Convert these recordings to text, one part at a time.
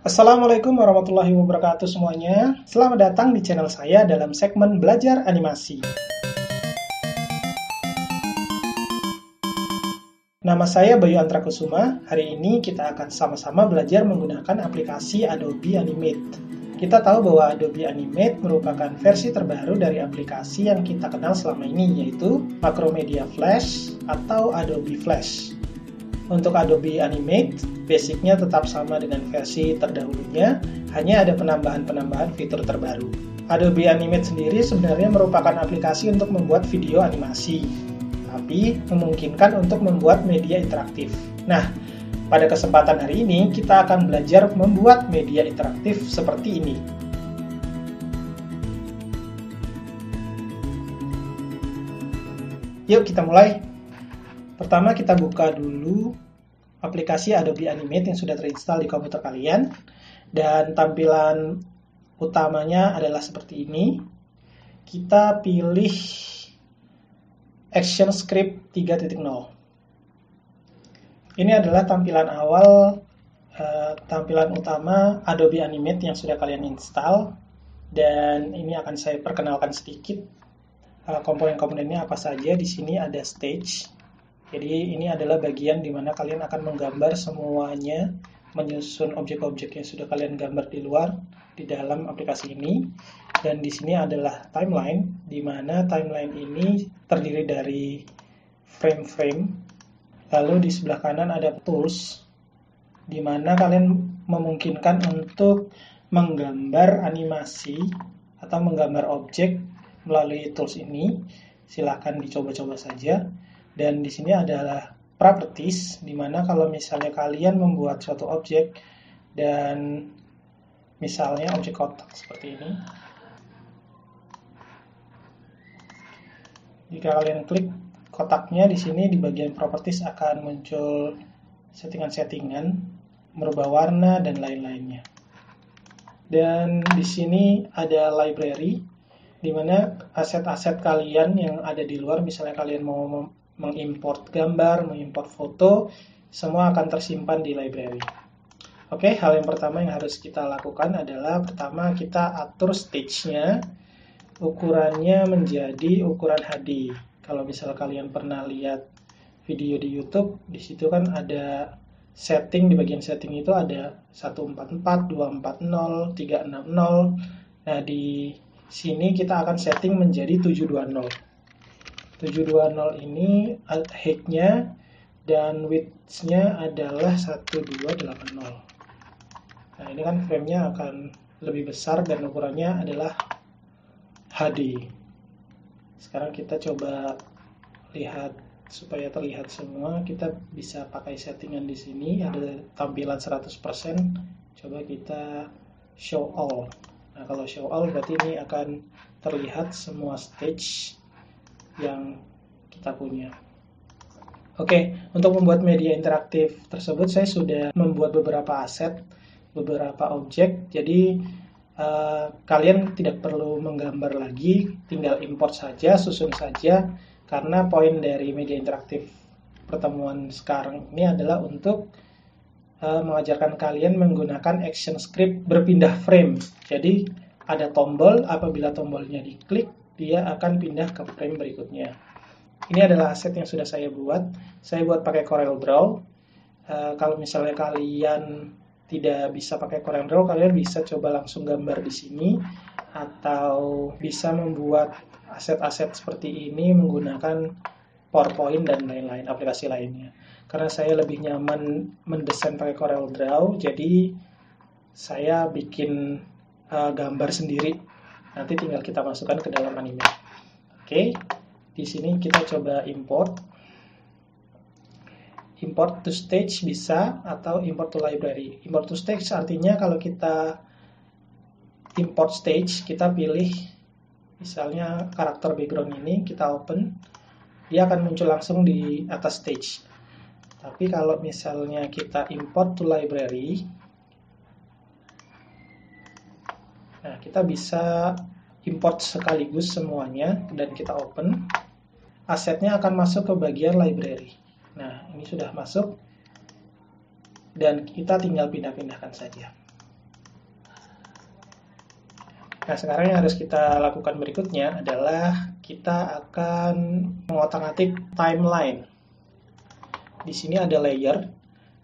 Assalamualaikum warahmatullahi wabarakatuh semuanya. Selamat datang di channel saya dalam segmen Belajar Animasi. Nama saya Bayu Antrakusuma. Hari ini kita akan sama-sama belajar menggunakan aplikasi Adobe Animate. Kita tahu bahwa Adobe Animate merupakan versi terbaru dari aplikasi yang kita kenal selama ini, yaitu Macromedia Flash atau Adobe Flash. Untuk Adobe Animate, basicnya tetap sama dengan versi terdahulunya, hanya ada penambahan-penambahan fitur terbaru. Adobe Animate sendiri sebenarnya merupakan aplikasi untuk membuat video animasi, tapi memungkinkan untuk membuat media interaktif. Nah, pada kesempatan hari ini kita akan belajar membuat media interaktif seperti ini. Yuk kita mulai. Pertama kita buka dulu aplikasi Adobe Animate yang sudah terinstall di komputer kalian. Dan tampilan utamanya adalah seperti ini. Kita pilih ActionScript 3.0. Ini adalah tampilan awal, tampilan utama Adobe Animate yang sudah kalian install. Dan ini akan saya perkenalkan sedikit komponen-komponennya apa saja. Di sini ada stage. Jadi ini adalah bagian di mana kalian akan menggambar semuanya, menyusun objek-objek yang sudah kalian gambar di luar di dalam aplikasi ini. Dan di sini adalah timeline, di mana timeline ini terdiri dari frame-frame. Lalu di sebelah kanan ada tools, di mana kalian memungkinkan untuk menggambar animasi atau menggambar objek melalui tools ini. Silahkan dicoba-coba saja. Dan di sini adalah properties, di mana kalau misalnya kalian membuat suatu objek dan misalnya objek kotak seperti ini. Jika kalian klik kotaknya, di sini di bagian properties akan muncul settingan-settingan, merubah warna dan lain-lainnya. Dan di sini ada library, di mana aset-aset kalian yang ada di luar, misalnya kalian mau mengimport gambar, mengimport foto, semua akan tersimpan di library. Oke, hal yang pertama yang harus kita lakukan adalah pertama kita atur stage-nya, ukurannya menjadi ukuran HD. Kalau misal kalian pernah lihat video di YouTube, di situ kan ada setting, di bagian setting itu ada 144, 240, 360. Nah, di sini kita akan setting menjadi 720. 720 ini height-nya dan width-nya adalah 1280. Nah, ini kan frame-nya akan lebih besar dan ukurannya adalah HD. Sekarang kita coba lihat supaya terlihat semua, kita bisa pakai settingan di sini, ada tampilan 100%. Coba kita show all. Nah, kalau show all berarti ini akan terlihat semua stage yang kita punya. Oke, untuk membuat media interaktif tersebut saya sudah membuat beberapa aset, beberapa objek. Jadi kalian tidak perlu menggambar lagi, tinggal import saja, susun saja. Karena poin dari media interaktif pertemuan sekarang ini adalah untuk mengajarkan kalian menggunakan ActionScript berpindah frame. Jadi ada tombol, apabila tombolnya diklik, dia akan pindah ke frame berikutnya. Ini adalah aset yang sudah saya buat. Saya buat pakai CorelDRAW. Kalau misalnya kalian tidak bisa pakai CorelDRAW, kalian bisa coba langsung gambar di sini, atau bisa membuat aset-aset seperti ini menggunakan PowerPoint dan lain-lain, aplikasi lainnya. Karena saya lebih nyaman mendesain pakai CorelDRAW, jadi saya bikin gambar sendiri. Nanti tinggal kita masukkan ke dalam Animate. Oke, di sini kita coba import. Import to stage bisa, atau import to library. Import to stage artinya kalau kita import stage, kita pilih misalnya karakter background ini, kita open, dia akan muncul langsung di atas stage. Tapi kalau misalnya kita import to library, nah, kita bisa import sekaligus semuanya dan kita open. Asetnya akan masuk ke bagian library. Nah, ini sudah masuk dan kita tinggal pindah-pindahkan saja. Nah, sekarang yang harus kita lakukan berikutnya adalah kita akan mengotak-atik timeline. Di sini ada layer,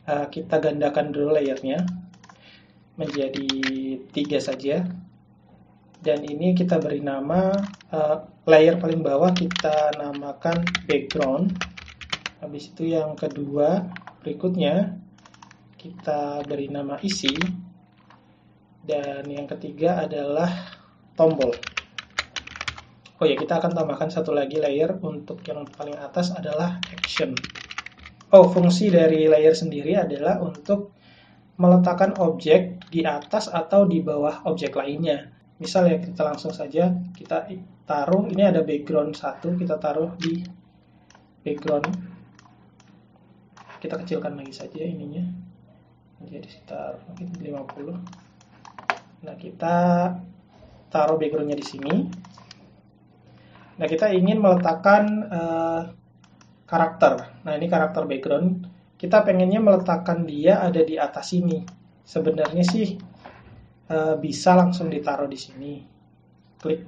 kita gandakan dulu layernya menjadi 3 saja. Dan ini kita beri nama, layer paling bawah kita namakan background. Habis itu yang kedua, berikutnya kita beri nama isi. Dan yang ketiga adalah tombol. Oh ya, kita akan tambahkan satu lagi layer untuk yang paling atas adalah action. Oh, fungsi dari layer sendiri adalah untuk meletakkan objek di atas atau di bawah objek lainnya. Misal ya, kita langsung saja kita taruh, ini ada background 1, kita taruh di background. Kita kecilkan lagi saja ininya menjadi sekitar mungkin 50. Nah, kita taruh backgroundnya di sini. Nah, kita ingin meletakkan karakter. Nah, ini karakter background. Kita pengennya meletakkan dia ada di atas sini. Sebenarnya sih bisa langsung ditaruh di sini. Klik.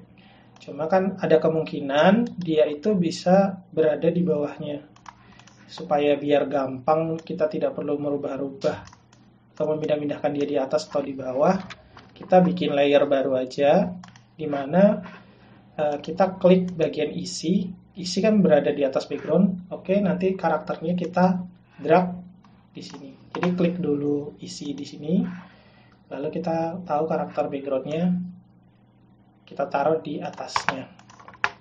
Cuma kan ada kemungkinan dia itu bisa berada di bawahnya. Supaya biar gampang, kita tidak perlu merubah-rubah atau memindah-mindahkan dia di atas atau di bawah. Kita bikin layer baru aja, di mana kita klik bagian isi. Isi kan berada di atas background. Oke, nanti karakternya kita drag di sini. Jadi klik dulu isi di sini, lalu kita tahu karakter backgroundnya, kita taruh di atasnya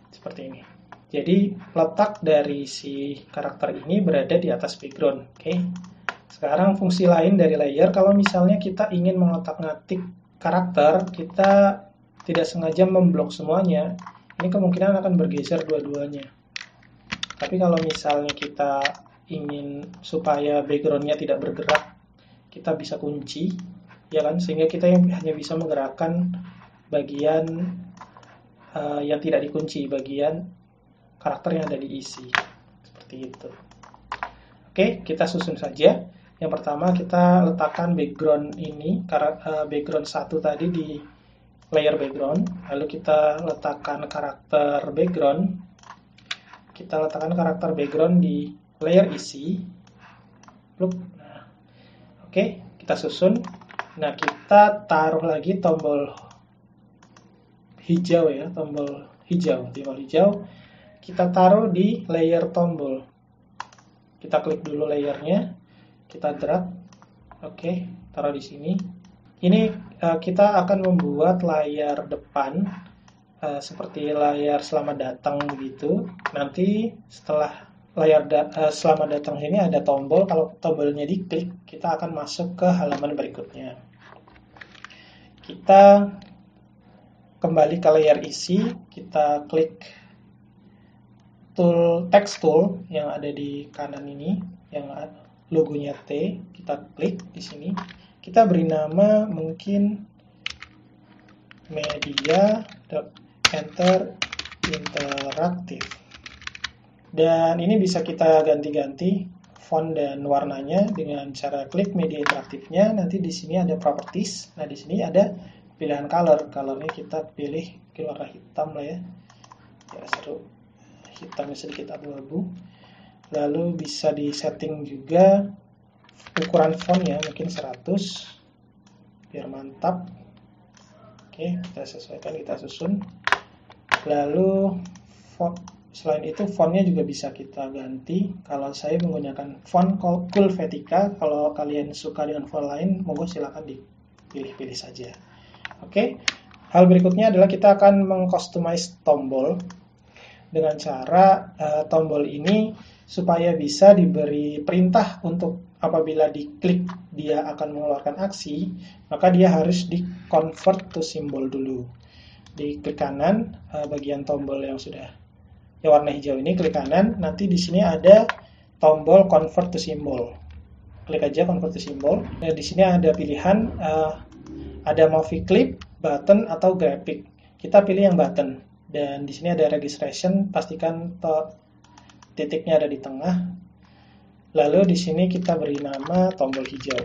seperti ini. Jadi letak dari si karakter ini berada di atas background. Oke. Sekarang fungsi lain dari layer, kalau misalnya kita ingin mengotak-ngatik karakter, kita tidak sengaja memblok semuanya, ini kemungkinan akan bergeser dua-duanya. Tapi kalau misalnya kita ingin supaya backgroundnya tidak bergerak, kita bisa kunci, ya kan, sehingga kita hanya bisa menggerakkan bagian yang tidak dikunci, bagian karakter yang ada di isi, seperti itu. Oke, kita susun saja. Yang pertama kita letakkan background ini, background 1 tadi di layer background, lalu kita letakkan karakter background, di layer isi. Nah, oke, kita susun. Nah, kita taruh lagi tombol hijau ya, tombol hijau. Kita taruh di layer tombol. Kita klik dulu layernya, kita drag. Oke, taruh di sini. Ini kita akan membuat layar depan seperti layar selamat datang begitu. Nanti setelah layar selamat datang ini ada tombol. Kalau tombolnya diklik, kita akan masuk ke halaman berikutnya. Kita kembali ke layer isi, kita klik text tool yang ada di kanan ini, yang logonya T, kita klik di sini. Kita beri nama mungkin media enter interaktif. Dan ini bisa kita ganti-ganti font dan warnanya dengan cara klik media interaktifnya. Nanti di sini ada properties. Nah, di sini ada pilihan color. Colornya kita pilih warna hitam lah ya. Ya, seru. Hitamnya sedikit abu-abu. Lalu bisa di setting juga ukuran font ya, mungkin 100 biar mantap. Oke, kita sesuaikan, kita susun. Lalu selain itu fontnya juga bisa kita ganti. Kalau saya menggunakan font Helvetica, kalau kalian suka dengan font lain, monggo silakan dipilih-pilih saja. Oke, hal berikutnya adalah kita akan mengcustomize tombol dengan cara tombol ini supaya bisa diberi perintah untuk apabila diklik dia akan mengeluarkan aksi, maka dia harus di-convert to symbol dulu. Di klik kanan bagian tombol yang sudah warna hijau ini, klik kanan, nanti di sini ada tombol convert to symbol. Klik aja convert to symbol. Nah, di sini ada pilihan ada movie clip, button atau graphic. Kita pilih yang button. Dan di sini ada registration, pastikan titiknya ada di tengah. Lalu di sini kita beri nama tombol hijau.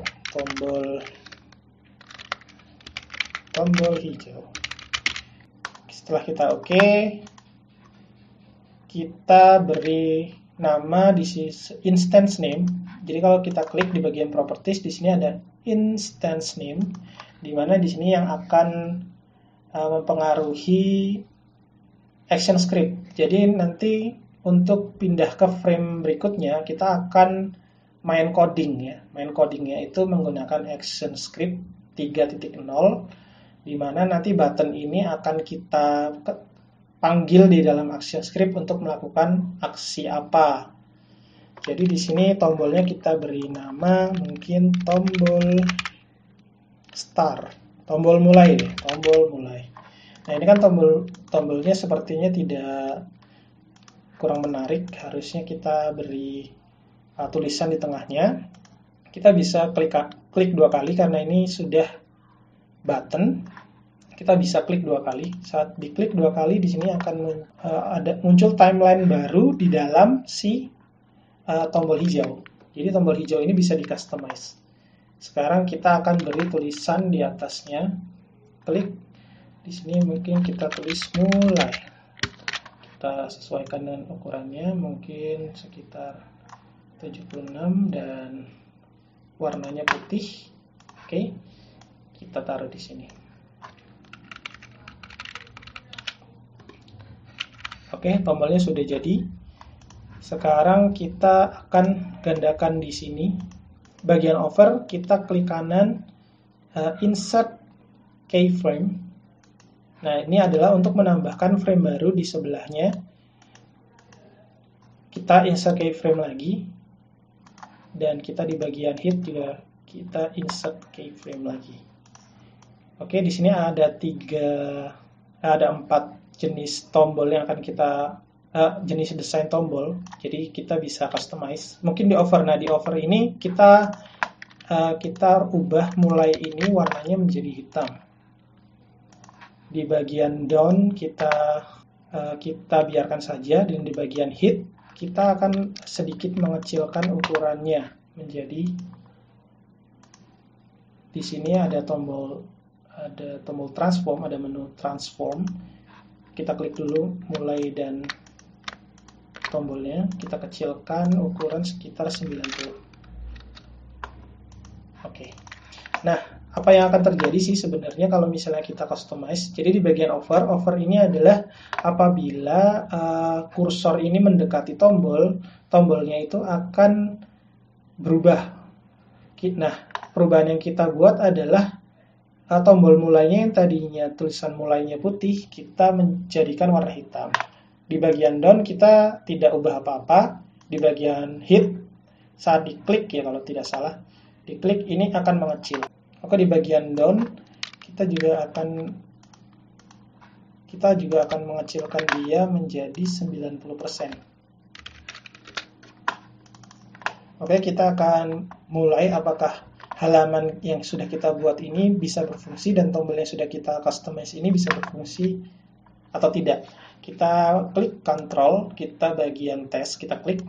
Tombol hijau. Setelah kita oke, kita beri nama di sisi instance name. Jadi kalau kita klik di bagian properties, di sini ada instance name, di mana di sini yang akan mempengaruhi action script. Jadi nanti untuk pindah ke frame berikutnya, kita akan main coding ya. Main codingnya itu menggunakan action script 3.0, di mana nanti button ini akan kita panggil di dalam action script untuk melakukan aksi apa. Jadi di sini tombolnya kita beri nama mungkin tombol start, tombol mulai deh, tombol mulai. Nah ini kan tombolnya sepertinya tidak, kurang menarik. Harusnya kita beri tulisan di tengahnya. Kita bisa klik 2 kali karena ini sudah button. Kita bisa klik 2 kali. Saat diklik 2 kali, di sini akan muncul timeline baru di dalam si tombol hijau. Jadi tombol hijau ini bisa di customize. Sekarang kita akan beri tulisan di atasnya. Klik di sini, mungkin kita tulis mulai. Kita sesuaikan dengan ukurannya, mungkin sekitar 76 dan warnanya putih. Oke, kita taruh di sini. Oke, tombolnya sudah jadi. Sekarang kita akan gandakan di sini. Bagian over, kita klik kanan, insert keyframe. Nah, ini adalah untuk menambahkan frame baru di sebelahnya. Kita insert keyframe lagi. Dan kita di bagian hit juga kita insert keyframe lagi. Oke, di sini ada 4 jenis tombol yang akan kita jenis desain tombol. Jadi kita bisa customize. Mungkin di over. Nah, di over ini kita ubah mulai ini warnanya menjadi hitam. Di bagian down kita biarkan saja, dan di bagian hit kita akan sedikit mengecilkan ukurannya menjadi, di sini ada tombol transform, ada menu transform. Kita klik dulu mulai dan tombolnya, kita kecilkan ukuran sekitar 90. Oke. Nah, apa yang akan terjadi sih sebenarnya kalau misalnya kita customize? Jadi di bagian over ini adalah apabila kursor ini mendekati tombolnya itu akan berubah. Nah, perubahan yang kita buat adalah tombol mulainya yang tadinya tulisan mulainya putih, kita menjadikan warna hitam. Di bagian down kita tidak ubah apa-apa. Di bagian hit, saat diklik ya kalau tidak salah, diklik ini akan mengecil. Oke, di bagian down kita juga akan mengecilkan dia menjadi 90%. Oke, kita akan mulai apakah halaman yang sudah kita buat ini bisa berfungsi dan tombol yang sudah kita customize ini bisa berfungsi atau tidak. Kita klik Ctrl, kita bagian tes, kita klik.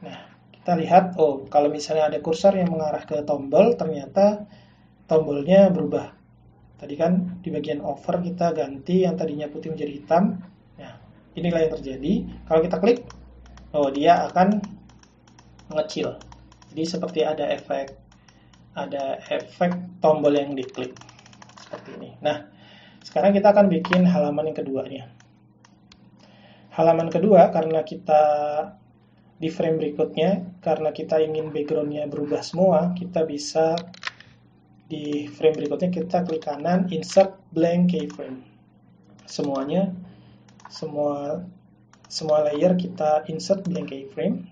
Nah, kita lihat, kalau misalnya ada kursor yang mengarah ke tombol, ternyata tombolnya berubah. Tadi kan di bagian over kita ganti yang tadinya putih menjadi hitam. Nah, inilah yang terjadi. Kalau kita klik, dia akan mengecil. Jadi seperti ada efek tombol yang diklik seperti ini. Nah, sekarang kita akan bikin halaman yang keduanya. Halaman kedua, karena kita di frame berikutnya, karena kita ingin backgroundnya berubah semua, kita bisa di frame berikutnya kita klik kanan, insert blank keyframe. Semua layer kita insert blank keyframe.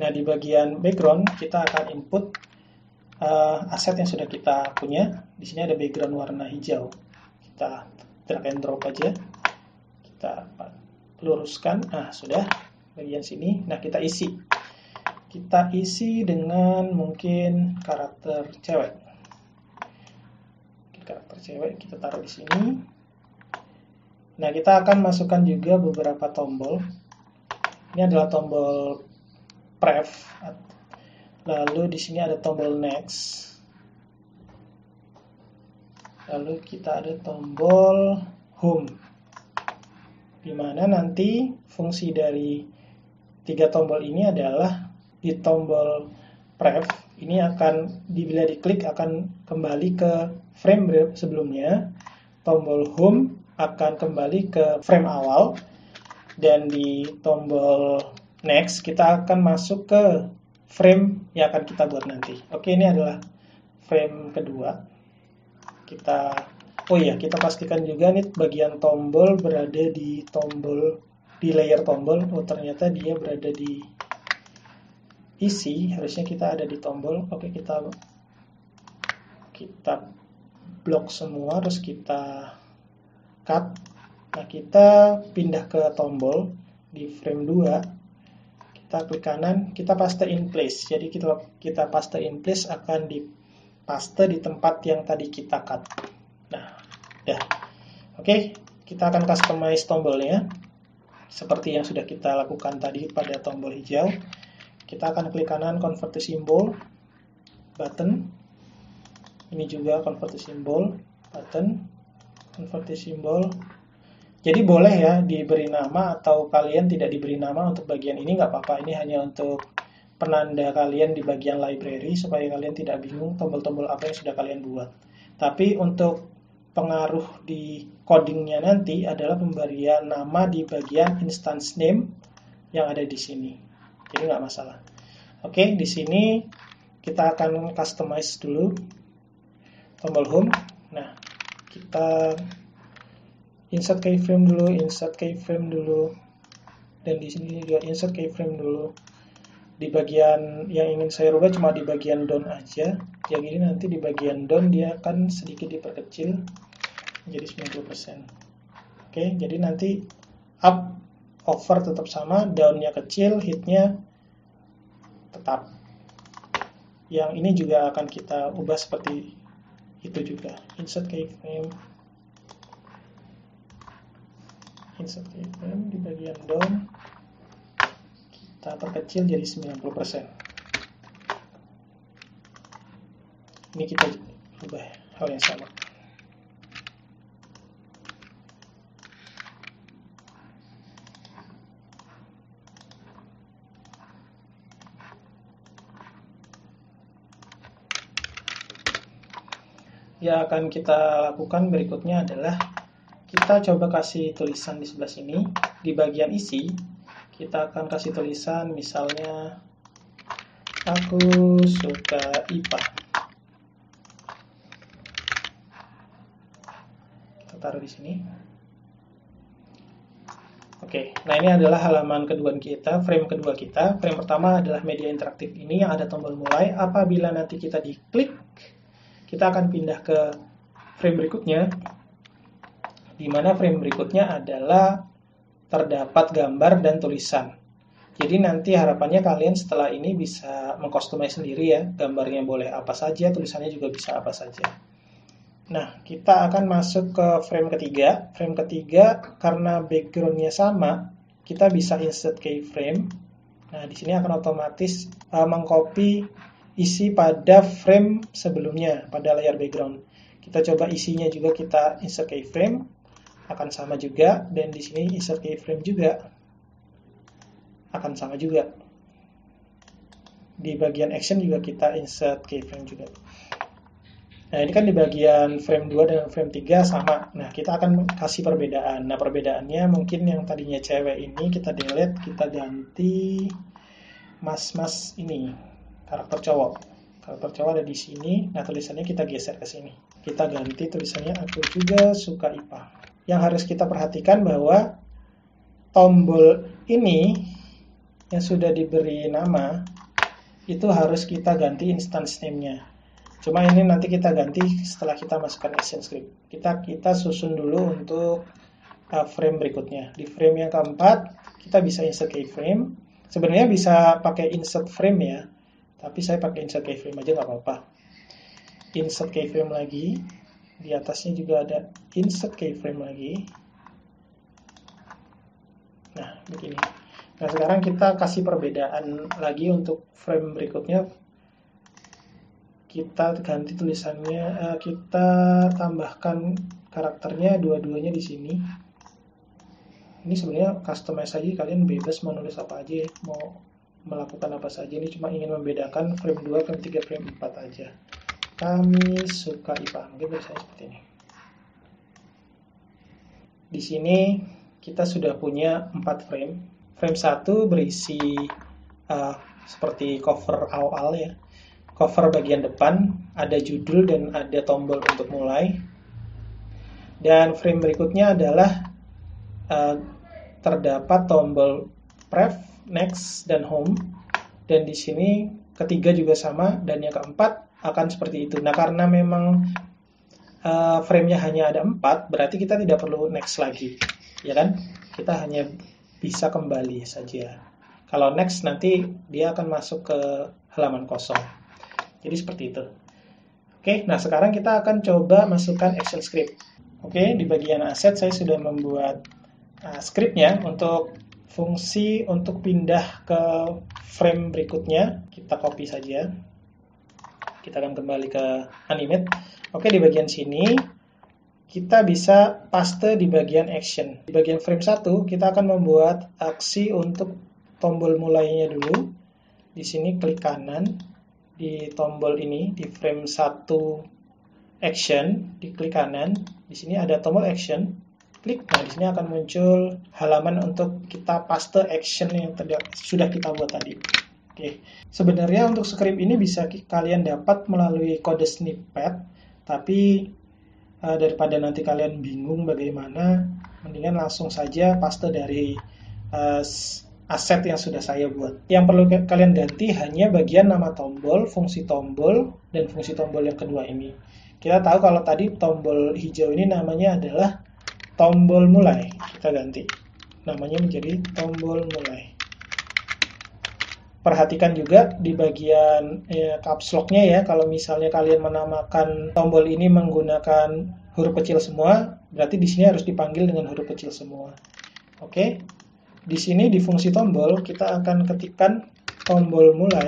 Nah, di bagian background kita akan input aset yang sudah kita punya. Di sini ada background warna hijau. Kita drag and drop aja. Kita luruskan. Nah, sudah bagian sini. Nah, kita isi. Kita isi dengan mungkin karakter cewek. Karakter cewek kita taruh di sini. Nah, kita akan masukkan juga beberapa tombol. Ini adalah tombol pref. Lalu di sini ada tombol next. Lalu kita ada tombol home, di mana nanti fungsi dari 3 tombol ini adalah di tombol pref ini akan bila diklik akan kembali ke frame sebelumnya, tombol home akan kembali ke frame awal, dan di tombol next kita akan masuk ke frame yang akan kita buat nanti. Oke, ini adalah frame kedua. Kita pastikan juga nih bagian tombol berada di layer tombol. Oh, ternyata dia berada di isi, harusnya kita ada di tombol. Oke, kita blok semua, terus kita cut. Nah, kita pindah ke tombol di frame 2. Kita klik kanan, kita paste in place. Jadi kita paste in place akan dipaste di tempat yang tadi kita cut. Nah, ya. Oke, kita akan customize tombolnya seperti yang sudah kita lakukan tadi pada tombol hijau. Kita akan klik kanan convert to symbol button. Ini juga convert to symbol button, convert to symbol. Jadi boleh ya diberi nama atau kalian tidak diberi nama untuk bagian ini, nggak apa-apa. Ini hanya untuk penanda kalian di bagian library supaya kalian tidak bingung tombol-tombol apa yang sudah kalian buat. Tapi untuk pengaruh di codingnya nanti adalah pemberian nama di bagian instance name yang ada di sini. Jadi nggak masalah. Oke, di sini kita akan customize dulu tombol home. Nah, kita insert keyframe dulu, dan di sini juga insert keyframe dulu. Di bagian yang ingin saya rubah cuma di bagian down aja. Yang ini nanti di bagian down dia akan sedikit diperkecil menjadi 90%. Oke, jadi nanti up over tetap sama, down-nya kecil, hit-nya tetap. Yang ini juga akan kita ubah seperti itu juga. Insert keyframe di bagian down kita perkecil jadi 90%. Ini kita ubah hal yang sama. Yang akan kita lakukan berikutnya adalah kita coba kasih tulisan di sebelah sini. Di bagian isi, kita akan kasih tulisan misalnya, aku suka IPA. Kita taruh di sini. Oke, nah ini adalah halaman kedua kita, frame kedua kita. Frame pertama adalah media interaktif ini yang ada tombol mulai. Apabila nanti kita diklik, kita akan pindah ke frame berikutnya, di mana frame berikutnya adalah terdapat gambar dan tulisan. Jadi nanti harapannya kalian setelah ini bisa mengcustomize sendiri ya, gambarnya boleh apa saja, tulisannya juga bisa apa saja. Nah, kita akan masuk ke frame ketiga. Frame ketiga karena backgroundnya sama, kita bisa insert keyframe. Nah, di sini akan otomatis mengcopy isi pada frame sebelumnya, pada layar background. Kita coba isinya juga kita insert keyframe, akan sama juga, dan di sini insert keyframe juga akan sama juga. Di bagian action juga kita insert keyframe juga. Nah, ini kan di bagian frame 2 dan frame 3 sama. Nah, kita akan kasih perbedaan. Nah, perbedaannya mungkin yang tadinya cewek ini kita delete, kita ganti mas-mas ini, karakter cowok. Karakter cowok ada di sini. Nah, tulisannya kita geser ke sini. Kita ganti tulisannya, aku juga suka IPA. Yang harus kita perhatikan bahwa tombol ini yang sudah diberi nama itu harus kita ganti instance name-nya. Cuma ini nanti kita ganti setelah kita masukkan action script. Kita susun dulu untuk frame berikutnya. Di frame yang keempat kita bisa insert keyframe. Sebenarnya bisa pakai insert frame ya, tapi saya pakai insert keyframe aja nggak apa-apa. Insert keyframe lagi. Di atasnya juga ada insert keyframe lagi. Nah, begini. Nah, sekarang kita kasih perbedaan lagi untuk frame berikutnya. kita ganti tulisannya, kita tambahkan karakternya dua-duanya di sini. Ini sebenarnya customize aja, kalian bebas mau nulis apa aja ya, mau melakukan apa saja. Ini cuma ingin membedakan frame 2, frame 3, frame 4 aja. Kami suka IPA, mungkin tulisannya seperti ini. Di sini kita sudah punya 4 frame. Frame 1 berisi seperti cover awal ya. Cover bagian depan, ada judul dan ada tombol untuk mulai. Dan frame berikutnya adalah terdapat tombol Pref, Next, dan Home. Dan di sini ketiga juga sama, dan yang keempat akan seperti itu. Nah, karena memang frame-nya hanya ada 4, berarti kita tidak perlu next lagi, ya kan? Kita hanya bisa kembali saja. Kalau next nanti dia akan masuk ke halaman kosong. Jadi seperti itu. Oke, nah sekarang kita akan coba masukkan action script. Oke, di bagian aset saya sudah membuat scriptnya untuk fungsi untuk pindah ke frame berikutnya. Kita copy saja. Kita akan kembali ke animate. Oke, di bagian sini kita bisa paste di bagian action. Di bagian frame 1 kita akan membuat aksi untuk tombol mulainya dulu. Di sini klik kanan di tombol ini, di frame 1 action, diklik kanan. Di sini ada tombol action. Klik, nah di sini akan muncul halaman untuk kita paste action yang sudah kita buat tadi. Oke, sebenarnya untuk script ini bisa kalian dapat melalui kode snippet, tapi daripada nanti kalian bingung bagaimana, mendingan langsung saja paste dari aset yang sudah saya buat. Yang perlu kalian ganti hanya bagian nama tombol, fungsi tombol, dan fungsi tombol yang kedua ini. Kita tahu kalau tadi tombol hijau ini namanya adalah tombol mulai. Kita ganti namanya menjadi tombol mulai. Perhatikan juga di bagian caps lock-nya ya, kalau misalnya kalian menamakan tombol ini menggunakan huruf kecil semua, berarti di sini harus dipanggil dengan huruf kecil semua. Oke. Di sini di fungsi tombol kita akan ketikkan tombol mulai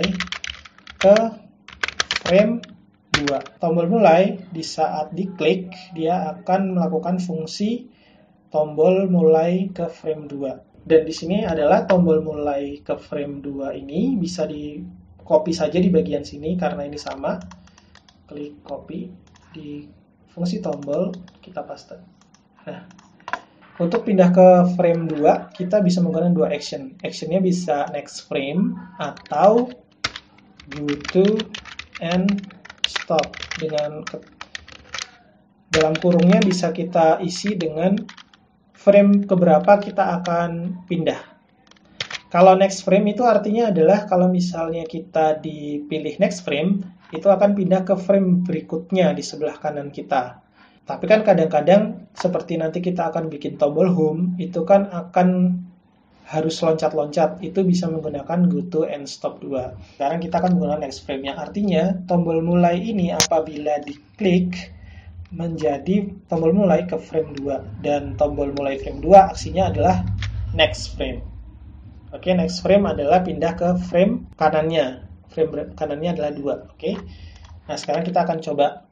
ke frame 2. Tombol mulai di saat diklik dia akan melakukan fungsi tombol mulai ke frame 2. Dan di sini adalah tombol mulai ke frame 2 ini bisa di copy saja di bagian sini karena ini sama. Klik copy di fungsi tombol, kita paste. Nah, untuk pindah ke frame 2, kita bisa menggunakan dua action. Actionnya bisa next frame atau go to and stop. Dalam kurungnya bisa kita isi dengan frame keberapa kita akan pindah. Kalau next frame itu artinya adalah kalau misalnya kita dipilih next frame, itu akan pindah ke frame berikutnya di sebelah kanan kita. Tapi kan kadang-kadang seperti nanti kita akan bikin tombol home, itu kan akan harus loncat-loncat. Itu bisa menggunakan go to and stop 2. Sekarang kita akan menggunakan next frame-nya. Artinya tombol mulai ini apabila diklik menjadi tombol mulai ke frame 2. Dan tombol mulai frame 2 aksinya adalah next frame. Oke, next frame adalah pindah ke frame kanannya. Frame kanannya adalah 2. Oke. Nah, sekarang kita akan coba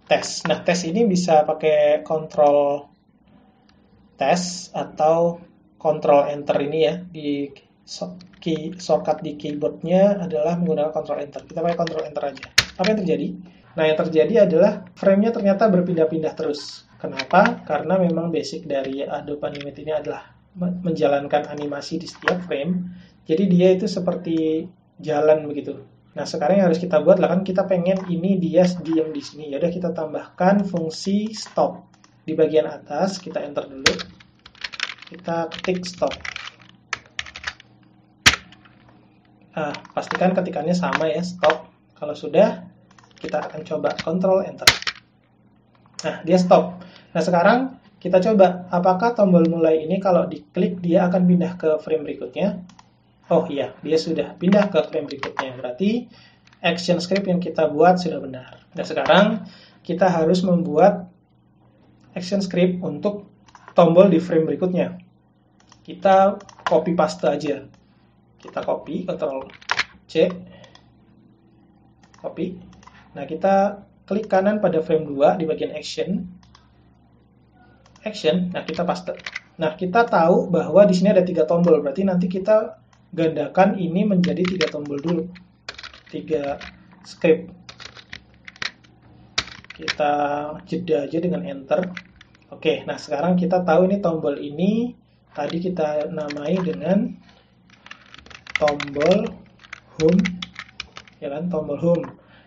tes. Nah, tes ini bisa pakai control tes atau control enter ini ya. Di shortcut di keyboardnya adalah menggunakan control enter. Kita pakai control enter aja. Apa yang terjadi? Nah, yang terjadi adalah frame-nya ternyata berpindah-pindah terus. Kenapa? Karena memang basic dari Adobe Animate ini adalah menjalankan animasi di setiap frame. Jadi dia itu seperti jalan begitu. Nah, sekarang yang harus kita buat lah kan kita pengen ini dia diam di sini. Ya udah kita tambahkan fungsi stop. Di bagian atas kita enter dulu. Kita ketik stop. Pastikan ketikannya sama ya, stop. Kalau sudah, kita akan coba control enter. Nah, dia stop. Nah, sekarang kita coba apakah tombol mulai ini kalau diklik dia akan pindah ke frame berikutnya. Oh iya, dia sudah pindah ke frame berikutnya. Berarti action script yang kita buat sudah benar. Nah, sekarang kita harus membuat action script untuk tombol di frame berikutnya. Kita copy paste aja. Kita copy, Ctrl C. Copy. Nah, kita klik kanan pada frame 2 di bagian action. Nah kita paste. Nah, kita tahu bahwa di sini ada 3 tombol, berarti nanti kita gandakan ini menjadi 3 tombol dulu. 3 script. Kita jeda aja dengan enter. Oke, nah sekarang kita tahu ini tombol ini tadi kita namai dengan tombol home, ya kan, tombol home.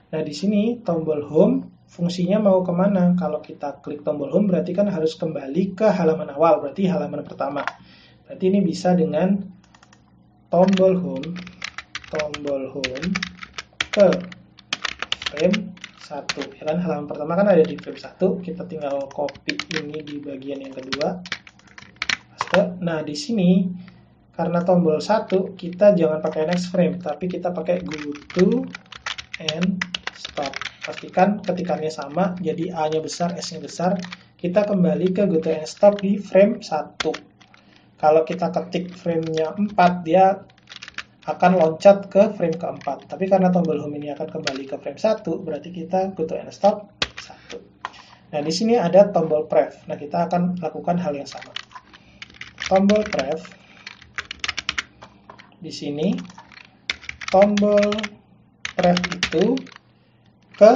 Nah, di sini tombol home fungsinya mau kemana? Kalau kita klik tombol home berarti kan harus kembali ke halaman awal, berarti halaman pertama. Berarti ini bisa dengan tombol home ke frame 1, ya kan, halaman pertama kan ada di frame 1, kita tinggal copy ini di bagian yang kedua, paste. Nah, di sini karena tombol 1 kita jangan pakai next frame, tapi kita pakai go to and stop. Pastikan ketikannya sama, jadi A-nya besar, S-nya besar. Kita kembali ke go to and stop di frame 1. Kalau kita ketik frame-nya 4, dia akan loncat ke frame keempat. Tapi karena tombol home ini akan kembali ke frame 1, berarti kita go to and stop 1. Nah, di sini ada tombol pref. Nah, kita akan lakukan hal yang sama. Tombol pref. Di sini tombol pref itu ke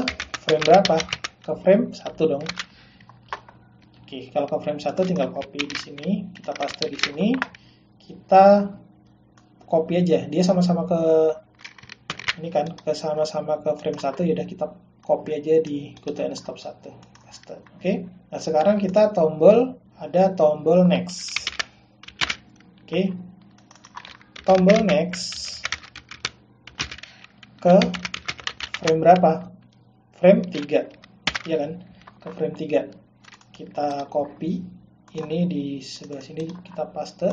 frame berapa? Ke frame 1 dong. Oke, kalau ke frame 1 tinggal copy di sini, kita paste di sini. Kita copy aja, dia sama-sama ke ini kan, sama-sama ke frame 1, yaudah kita copy aja di go to and stop 1. Paste. Oke. Nah, sekarang kita ada tombol next. Oke. Tombol next ke frame berapa? Frame 3. Ya kan? Ke frame 3. Kita copy ini di sebelah sini, kita paste.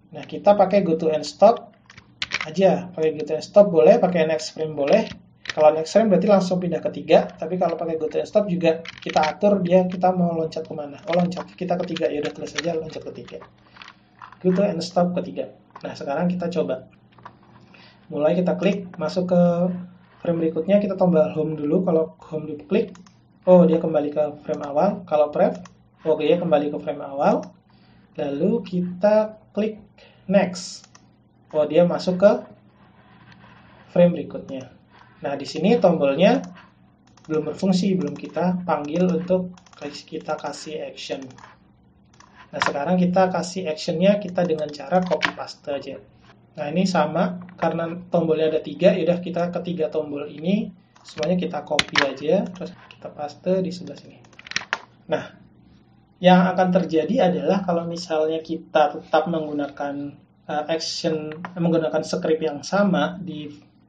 Nah, kita pakai go to and stop aja. Pakai go to and stop boleh, pakai next frame boleh. Kalau next frame berarti langsung pindah ke 3, tapi kalau pakai go to and stop juga kita atur dia, kita mau loncat kemana. Oh, loncat kita ke 3, ya udah terus aja loncat ke 3. Go to and stop ke 3. Nah, sekarang kita coba. Mulai kita klik, masuk ke frame berikutnya, kita tombol home dulu. Kalau home diklik, oh dia kembali ke frame awal. Kalau pref, oke, ya kembali ke frame awal. Lalu kita klik next. Oh, dia masuk ke frame berikutnya. Nah, di sini tombolnya belum berfungsi, belum kita panggil untuk kita kasih action. Nah, sekarang kita kasih actionnya kita dengan cara copy paste aja. Nah, ini sama, karena tombolnya ada 3, yaudah kita ketiga tombol ini semuanya kita copy aja, terus kita paste di sebelah sini. Nah, yang akan terjadi adalah kalau misalnya kita tetap menggunakan menggunakan script yang sama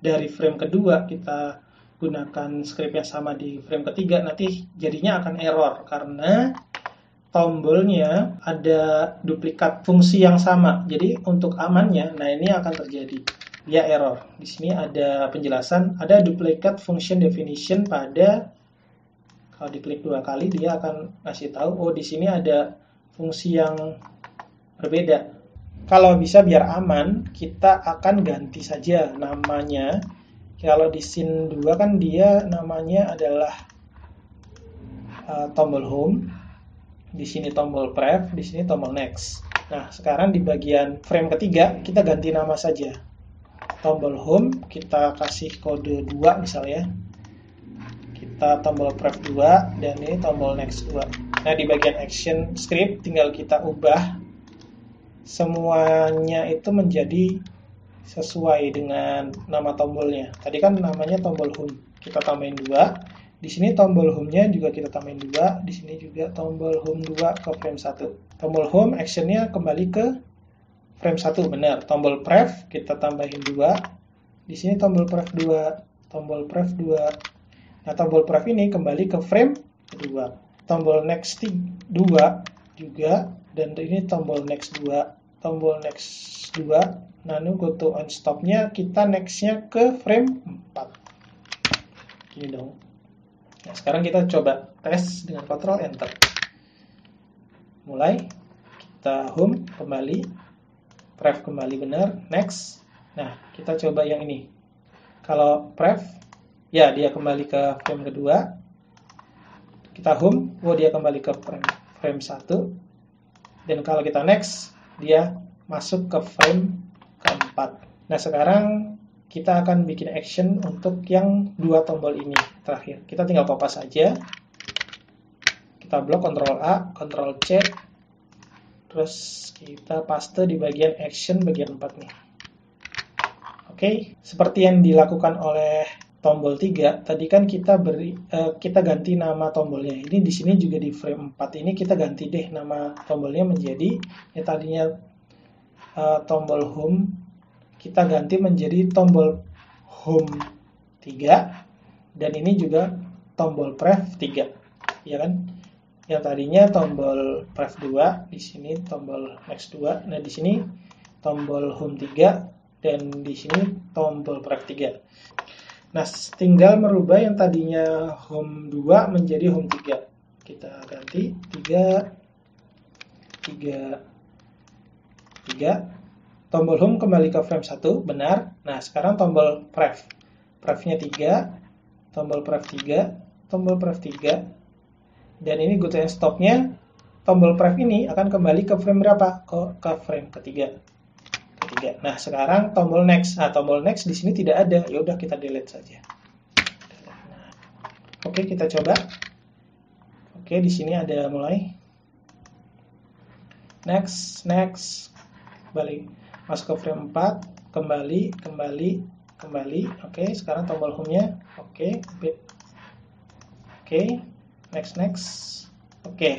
dari frame kedua, kita gunakan script yang sama di frame ketiga, nanti jadinya akan error karena tombolnya ada duplikat fungsi yang sama. Jadi untuk amannya, nah ini akan terjadi dia error. Di sini ada penjelasan, ada duplicate function definition pada, kalau diklik 2 kali dia akan ngasih tahu, oh di sini ada fungsi yang berbeda. Kalau bisa biar aman, kita akan ganti saja namanya. Kalau di scene 2 kan dia namanya adalah tombol home, di sini tombol pref, di sini tombol next. Nah, sekarang di bagian frame ketiga kita ganti nama saja. Tombol home kita kasih kode 2 misalnya. Kita tombol pref 2 dan ini tombol next 2. Nah, di bagian action script tinggal kita ubah semuanya itu menjadi sesuai dengan nama tombolnya. Tadi kan namanya tombol home, kita tambahin 2. Di sini tombol home-nya juga kita tambahin 2. Di sini juga tombol home 2 ke frame 1. Tombol home action-nya kembali ke frame 1, benar. Tombol pref kita tambahin 2. Di sini tombol pref 2, tombol pref 2. Nah, tombol pref ini kembali ke frame kedua. Tombol next 2 juga, dan ini tombol next 2. Tombol next 2, nano go to on stop-nya kita next-nya ke frame 4. Gini dong. Nah, sekarang kita coba tes dengan Ctrl Enter. Mulai, kita home kembali, pref kembali benar, next. Nah, kita coba yang ini. Kalau pref, Ya, dia kembali ke frame kedua. Kita home, dia kembali ke frame 1. Dan kalau kita next, dia masuk ke frame keempat. Nah, sekarang kita akan bikin action untuk yang dua tombol ini terakhir. Kita tinggal copy saja. Kita blok Ctrl A, Ctrl C. Terus kita paste di bagian action bagian 4 nih. Oke, seperti yang dilakukan oleh tombol 3, tadi kan kita ganti nama tombolnya. Ini di sini juga di frame 4 ini kita ganti deh nama tombolnya menjadi yang tadinya tombol home, kita ganti menjadi tombol home 3, dan ini juga tombol pref 3. Ya kan? Yang tadinya tombol pref 2, di sini tombol next 2. Nah, di sini tombol home 3 dan di sini tombol pref 3. Nah, tinggal merubah yang tadinya home 2 menjadi home 3. Kita ganti 3 3 3. Tombol home kembali ke frame 1, benar. Nah, sekarang tombol pref. Prefnya 3, tombol pref 3, tombol pref 3. Dan ini good and stop-nya, tombol pref ini akan kembali ke frame berapa? Ke frame ketiga. Nah, sekarang tombol next. Nah, tombol next di sini tidak ada. Ya udah, kita delete saja. Nah, oke, kita coba. Oke, di sini ada mulai. Next. Balik. Masuk ke frame 4, kembali. Oke, sekarang tombol home-nya. Oke. Next. Oke,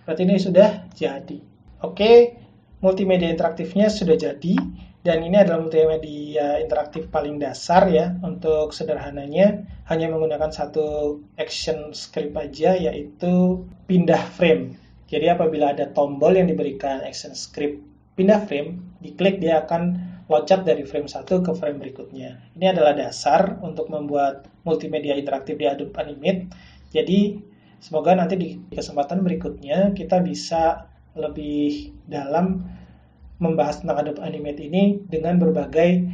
berarti ini sudah jadi. Oke, multimedia interaktifnya sudah jadi, dan ini adalah multimedia interaktif paling dasar ya. Untuk sederhananya hanya menggunakan satu action script aja, yaitu pindah frame. Jadi apabila ada tombol yang diberikan action script pindah frame, diklik dia akan loncat dari frame 1 ke frame berikutnya. Ini adalah dasar untuk membuat multimedia interaktif di Adobe Animate. Jadi semoga nanti di kesempatan berikutnya kita bisa lebih dalam membahas tentang Adobe Animate ini dengan berbagai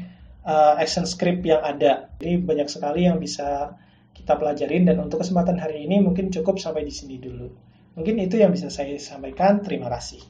action script yang ada. Jadi banyak sekali yang bisa kita pelajarin, dan untuk kesempatan hari ini mungkin cukup sampai di sini dulu. Mungkin itu yang bisa saya sampaikan. Terima kasih.